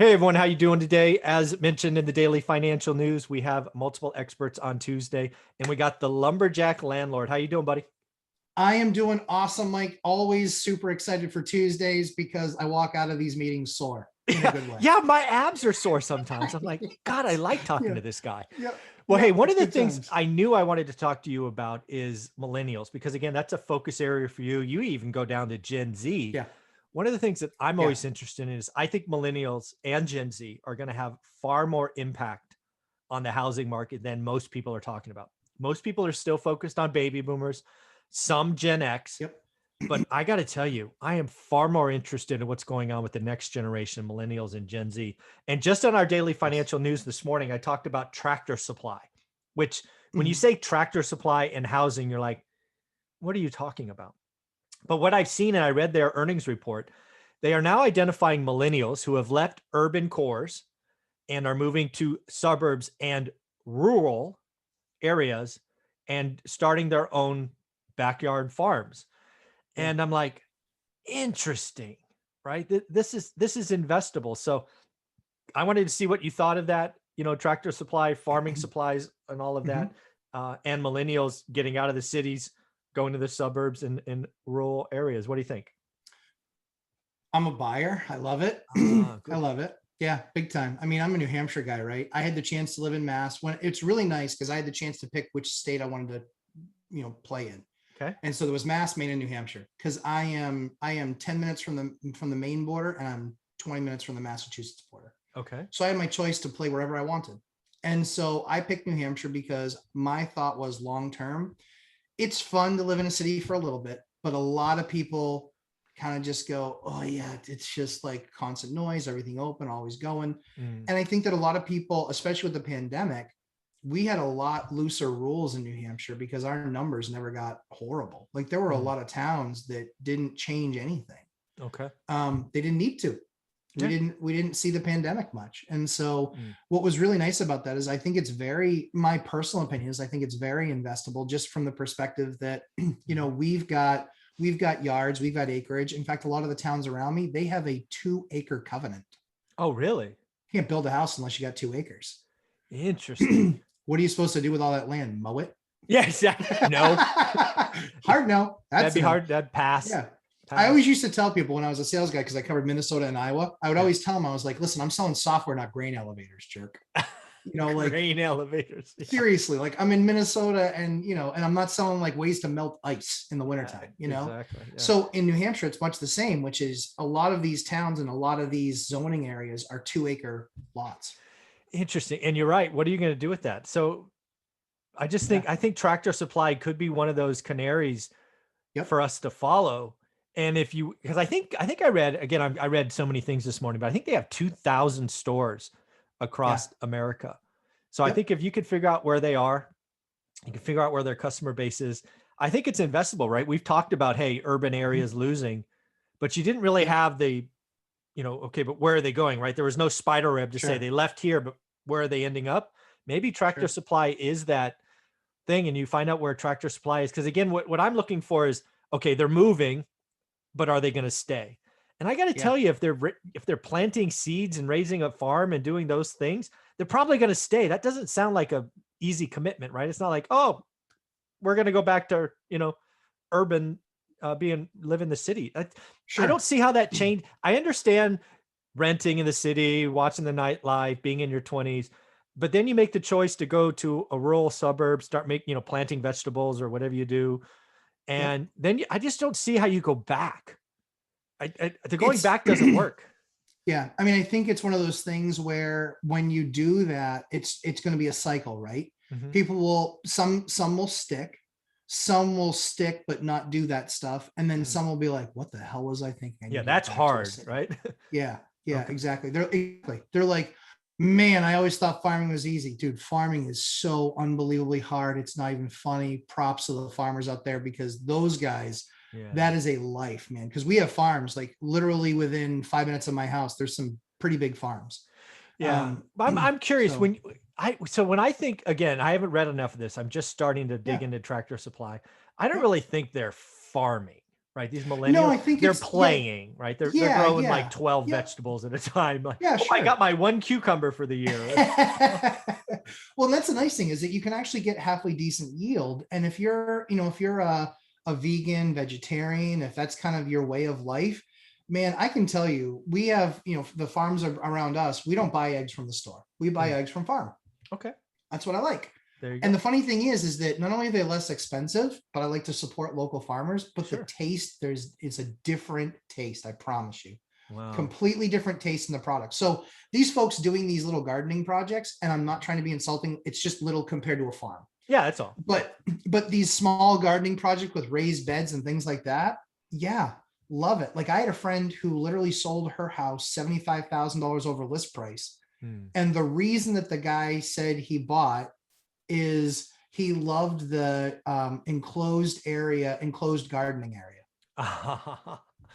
Hey everyone, how you doing today? As mentioned in the daily financial news, we have multiple experts on Tuesday, and we got the lumberjack landlord. How you doing, buddy? I am doing awesome, Mike. Always super excited for Tuesdays because I walk out of these meetings sore in a Yeah, good way. yeah, my abs are sore sometimes. I'm like, God, I like talking Yeah, to this guy. yeah, Well, hey, yeah. one It's of the good things times. I knew I wanted to talk to you about is millennials, because again, that's a focus area for you. You even go down to Gen Z. Yeah, One of the things that I'm yeah. always interested in is I think millennials and Gen Z are going to have far more impact on the housing market than most people are talking about. Most people are still focused on baby boomers, some Gen X, Yep. but I got to tell you, I am far more interested in what's going on with the next generation, millennials and Gen Z. And just on our daily Yes. financial news this morning, I talked about Tractor Supply, which when you Mhm. say Tractor Supply and housing, you're like, what are you talking about? But what I've seen, and I read their earnings report, they are now identifying millennials who have left urban cores and are moving to suburbs and rural areas and starting their own backyard farms. Yeah. And I'm like, interesting, right? This is investable. So I wanted to see what you thought of that, Tractor Supply, farming supplies, and all of that, Mhm. and millennials getting out of the cities, going to the suburbs and rural areas. What do you think? I'm a buyer. I love it. Ah, I good. love it. Yeah, big time. I mean, I'm a New Hampshire guy, right? I had the chance to live in Mass when it's really nice because I had the chance to pick which state I wanted to, play in. Okay. And so there was Mass, Maine, and New Hampshire because I am 10 minutes from the Maine border and I'm 20 minutes from the Massachusetts border. Okay. So I had my choice to play wherever I wanted. And so I picked New Hampshire because my thought was long term, it's fun to live in a city for a little bit, but a lot of people kind of just go, oh, yeah, it's just like constant noise, everything open, always going. Mm, And I think that a lot of people, especially with the pandemic, we had a lot looser rules in New Hampshire because our numbers never got horrible. Like there were a mm, lot of towns that didn't change anything. okay. They didn't need to. we Yeah. didn't we didn't see the pandemic much. And so Mm, what was really nice about that is I think it's very, my personal opinion is I think it's very investable just from the perspective that mhm. we've got yards, we've got acreage. In fact, a lot of the towns around me, they have a 2 acre covenant. Oh, really? You can't build a house unless you got 2 acres. Interesting. What are you supposed to do with all that land? Mow it? Yeah, exactly. No, Hard no. that'd That's be a no. hard. That'd pass. Yeah. I always Pass. used to tell people when I was a sales guy, because I covered Minnesota and Iowa, I would Yeah. always tell them, I was like, listen, I'm selling software, not grain elevators, jerk. Like Grain elevators. Yeah. seriously, like I'm in Minnesota and, and I'm not selling like ways to melt ice in the Yeah, wintertime. exactly. Yeah. So in New Hampshire, it's much the same, which is a lot of these towns and a lot of these zoning areas are 2 acre lots. Interesting. And you're right. What are you going to do with that? So Yeah. I think Tractor Supply could be one of those canaries Yep. for us to follow. And if you, because I think I read again, I read so many things this morning, but I think they have 2,000 stores Yeah. across America. So I Yep. think if you could figure out where they are, you can figure out where their customer base is. I think it's investable, right? We've talked about, hey, urban Mhm. areas losing, but you didn't really Yep. have the, okay, but where are they going, right? There was no spider web to say Sure. they left here, but where are they ending up? Maybe Tractor Sure. Supply is that thing, and you find out where Tractor Supply is. Because again, what I'm looking for is, okay, they're moving, but are they going to stay? And I got to Yeah. tell you, if they're planting seeds and raising a farm and doing those things, they're probably going to stay. That doesn't sound like a easy commitment, right? It's not like, oh, we're going to go back to urban, being live in the city. I don't Sure. see how that changed. I understand renting in the city, watching the nightlife, being in your 20s, but then you make the choice to go to a rural suburb, start making, planting vegetables or whatever you do, Yep. and then I just don't see how you go back. The going It's back doesn't work. Yeah, I mean, I think it's one of those things where when you do that, it's going to be a cycle, right? Mhm. People will some will stick, some will stick but not do that stuff, and then Mm. some will be like, "What the hell was I thinking? I need Yeah, to get that's back to a hard, city." right? Yeah, yeah, Okay. exactly. They're like, "Man, I always thought farming was easy, dude. Farming is so unbelievably hard. It's not even funny." Props to the farmers out there because those guys, Yeah. that is a life, man. Because we have farms like literally within 5 minutes of my house. There's some pretty big farms. Yeah. Um, I'm curious so when I think, again, I haven't read enough of this. I'm just starting to dig yeah, into Tractor Supply. I don't yep, really think they're farming. right? These No, I millennials, think they're it's playing, right? They're yeah, growing like yeah, 12 yeah, vegetables at a time. Like, yeah, oh, I sure. got my one cucumber for the year. Well, that's the nice thing is that you can actually get halfway decent yield. And if you're, if you're a vegan, vegetarian, if that's kind of your way of life, man, I can tell you, we have, the farms around us, we don't buy eggs from the store. We buy eggs from farm. Okay. That's what I like. There you go. And the funny thing is that not only are they less expensive, but I like to support local farmers, but Sure. the taste, it's a different taste. I promise you. Wow. Completely different taste in the product. So these folks doing these little gardening projects, and I'm not trying to be insulting, it's just little compared to a farm. Yeah, that's all. But these small gardening projects with raised beds and things like that, yeah, love it. Like I had a friend who literally sold her house $75,000 over list price. And the reason that the guy said he bought is he loved the enclosed gardening area.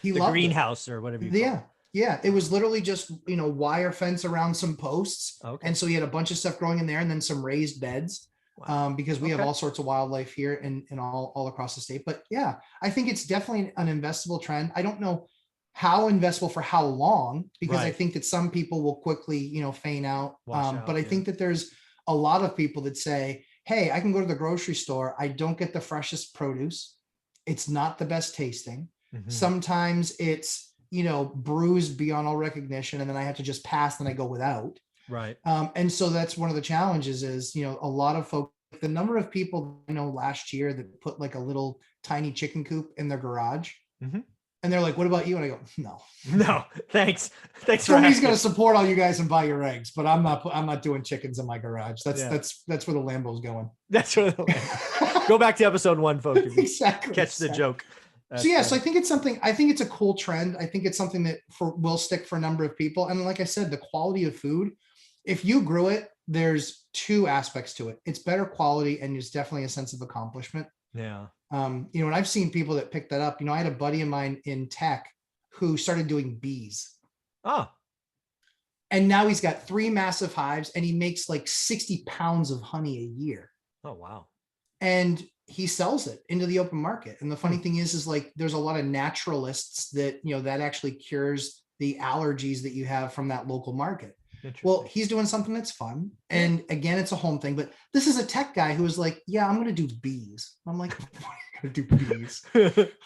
He the loved greenhouse or whatever you call it. Yeah. It was literally just, wire fence around some posts. Okay. And so he had a bunch of stuff growing in there and then some raised beds. Wow. Because we have all sorts of wildlife here and all across the state. But yeah, I think it's definitely an investable trend. I don't know how investable for how long, because I think that some people will quickly, feign out. But I think that there's a lot of people that say, hey, I can go to the grocery store. I don't get the freshest produce. It's not the best tasting. Sometimes it's, bruised beyond all recognition. And then I have to just pass and I go without. Right. And so that's one of the challenges is, a lot of folks, the number of people, last year that put like a little tiny chicken coop in their garage. And they're like, what about you? And I go, no, thanks. Somebody's going to support all you guys and buy your eggs, but I'm not doing chickens in my garage. That's where the Lambo's going. That's where the Lambo. Go back to episode 1, folks. Exactly. Catch the joke. So I think it's a cool trend. I think it's something that will stick for a number of people. And like I said, the quality of food, if you grew it, there's 2 aspects to it. It's better quality and there's definitely a sense of accomplishment. Yeah. And I've seen people that pick that up. I had a buddy of mine in tech who started doing bees. Oh. And now he's got 3 massive hives and he makes like 60 pounds of honey a year. Oh, wow. And he sells it into the open market. And the funny thing is like, there's a lot of naturalists that, that actually cures the allergies that you have from that local market. Well, he's doing something that's fun. And again, it's a home thing, but this is a tech guy who was like, yeah, I'm going to do bees. I'm like, what are you going to do bees?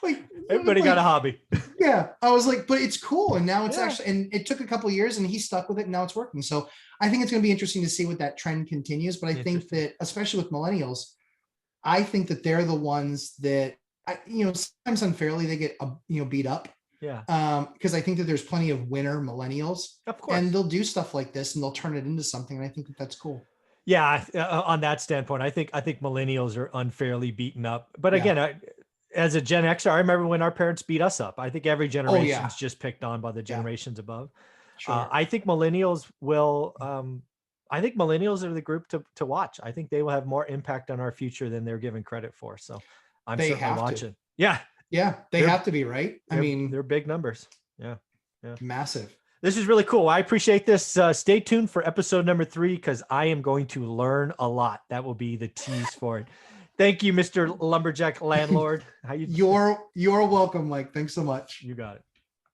Like everybody got a hobby. Yeah. I was like, but it's cool. And now it's actually, and it took a couple of years and he stuck with it and now it's working. So I think it's going to be interesting to see what that trend continues. But I think that especially with millennials, I think that they're the ones that, sometimes unfairly they get, beat up. Yeah. Because I think that there's plenty of winner millennials, of course, and they'll do stuff like this and they'll turn it into something. And I think that that's cool. Yeah. On that standpoint, I think millennials are unfairly beaten up. But again, as a Gen Xer, I remember when our parents beat us up. I think every generation's just picked on by the generations above. Sure. I think millennials will. I think millennials are the group to watch. I think they will have more impact on our future than they're given credit for. So I'm certainly watching. Yeah. Yeah, they have to be, right? I mean, they're big numbers. Yeah. Massive. This is really cool. I appreciate this. Stay tuned for episode number 3 because I am going to learn a lot. That will be the tease for it. Thank you, Mr. Lumberjack Landlord. You're welcome, Mike. Thanks so much. You got it.